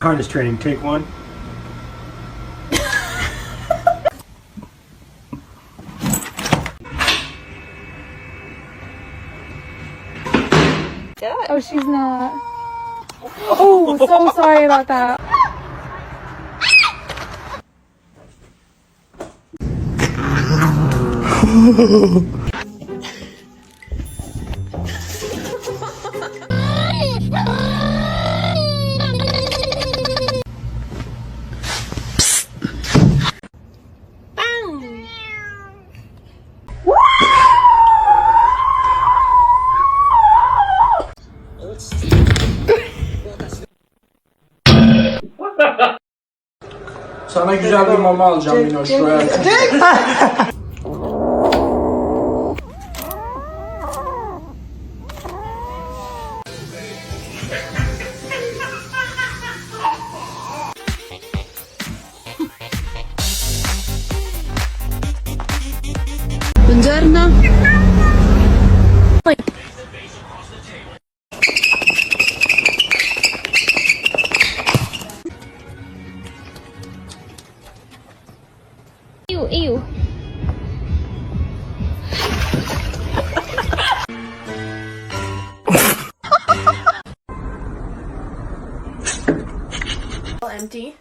Harness training, take one. Oh, she's not. Oh, so sorry about that. Sana güzel bir mama alacağım Minoş. Buongiorno. Ew. Empty.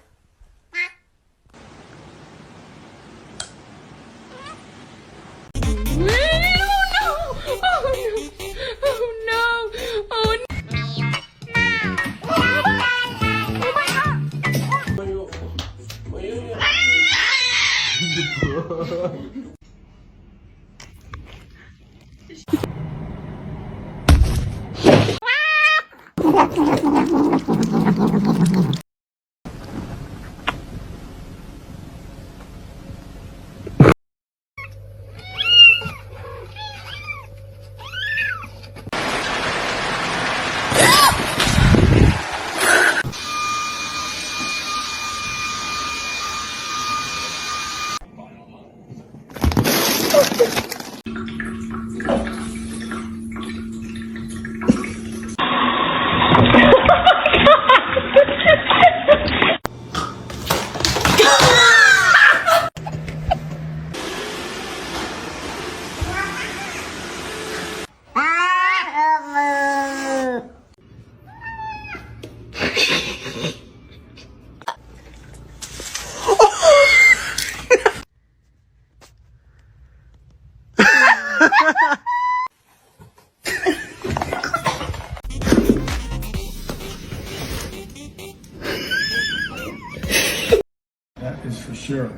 That is for sure.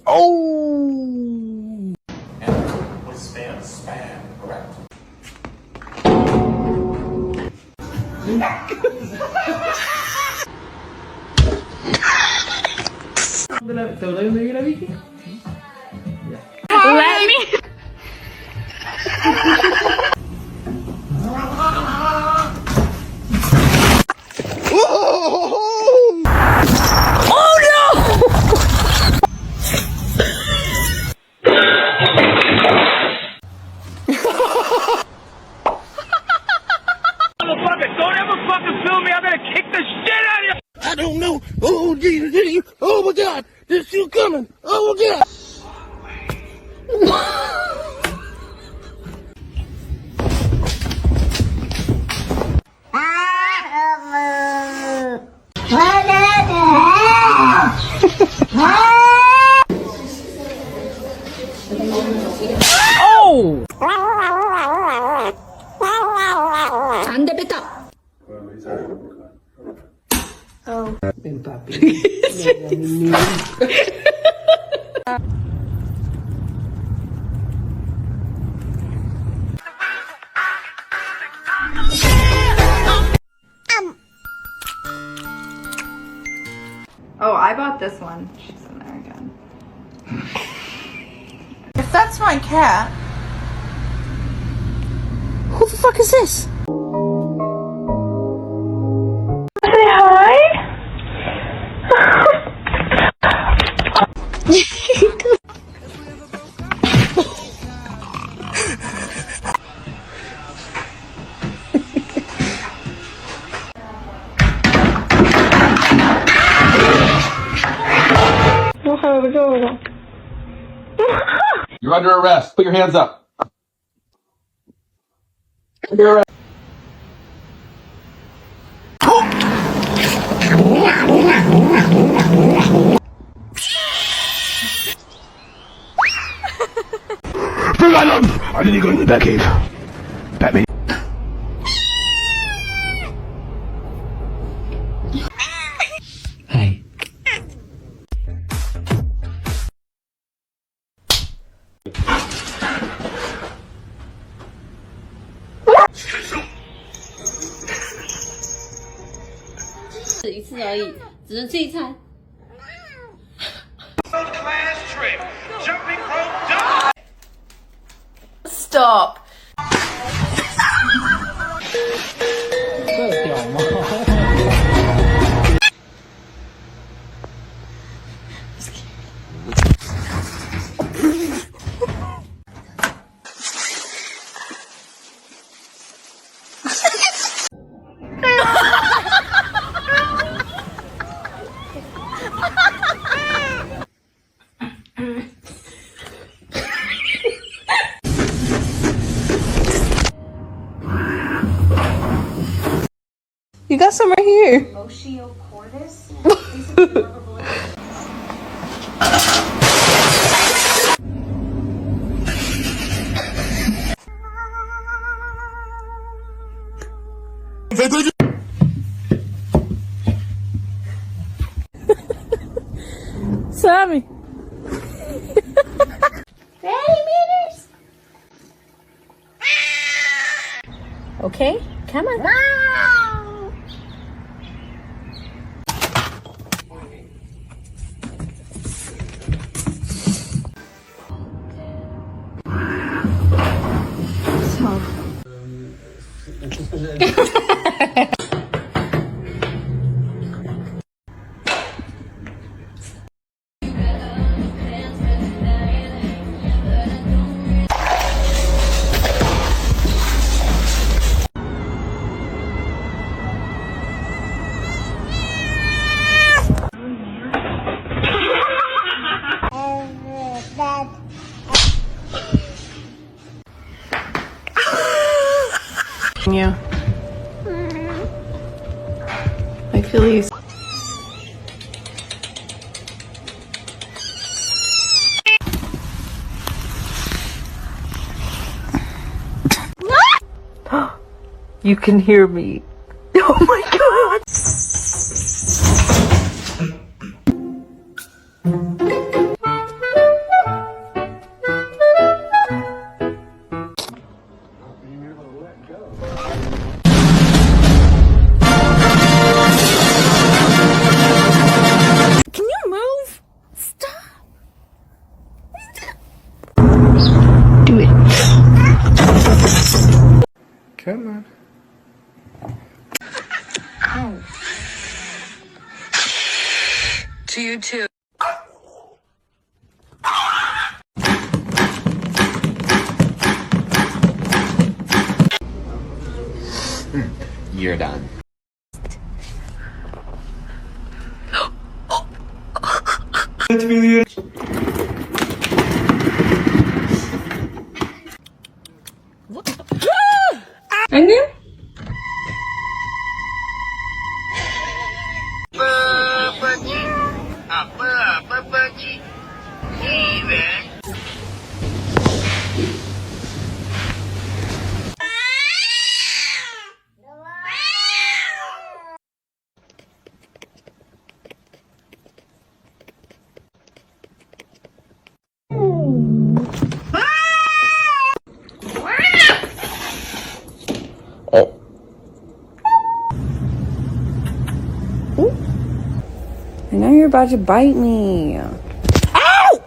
Oh! And was spam, correct? ¿Te doy donde vive la Vicky? Let me. Don't ever fucking film me. I'm gonna kick the shit out of you. I don't know. Oh, Jesus. Oh, my God. There's shoe coming. Oh, my God. Oh! 안 돼, 뱉어. Oh. Ven, papi. Oh, I bought this one. She's in there again. If that's my cat. Who the fuck is this? Say hi. 무서워. You're under arrest. Put your hands up. Under arrest. I didn't go in the back cave. Batman. Hey. Class trip. Jumping rope dive. Stop. You got some right here. Sammy. Okay, come on. You. Achilles. You can hear me. Oh my god. Can you move? Stop. Do it. Come on. To you too. You're done. 안녕? I know you're about to bite me. Ow!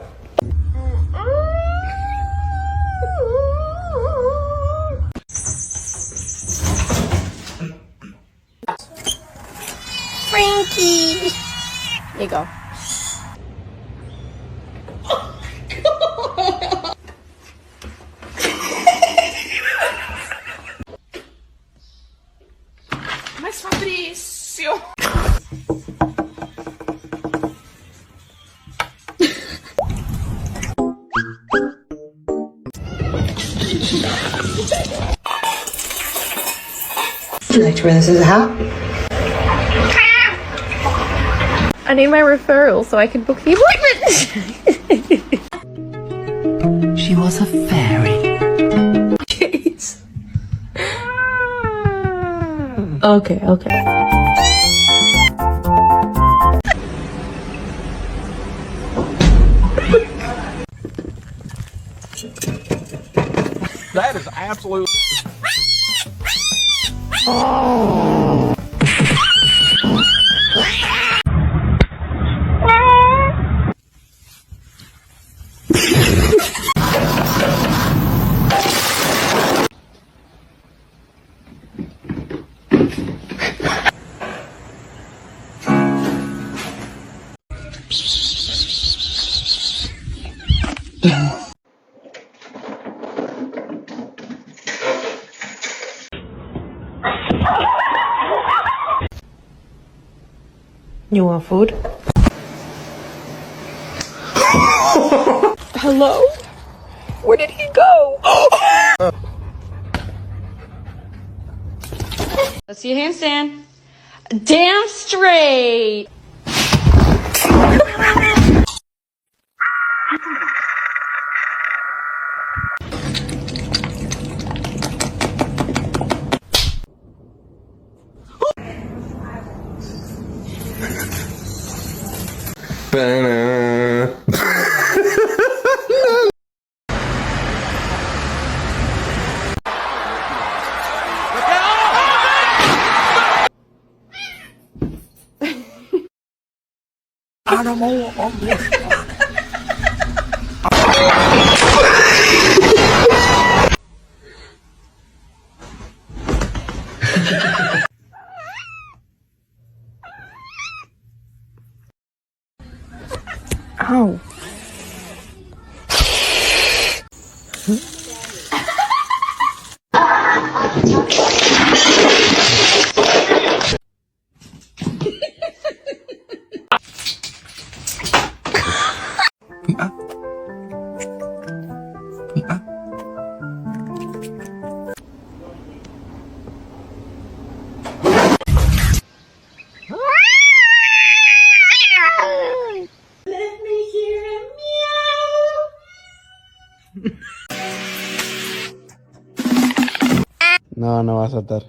Frankie! There you go. Mas Fabrício! Would you like to wear this as a hat? I need my referral so I can book the appointment. She was a fairy. Jeez. Okay. That is absolute. You want food? Hello? Where did he go? Let's see a handstand. Damn straight. Ow. No, no va a saltar.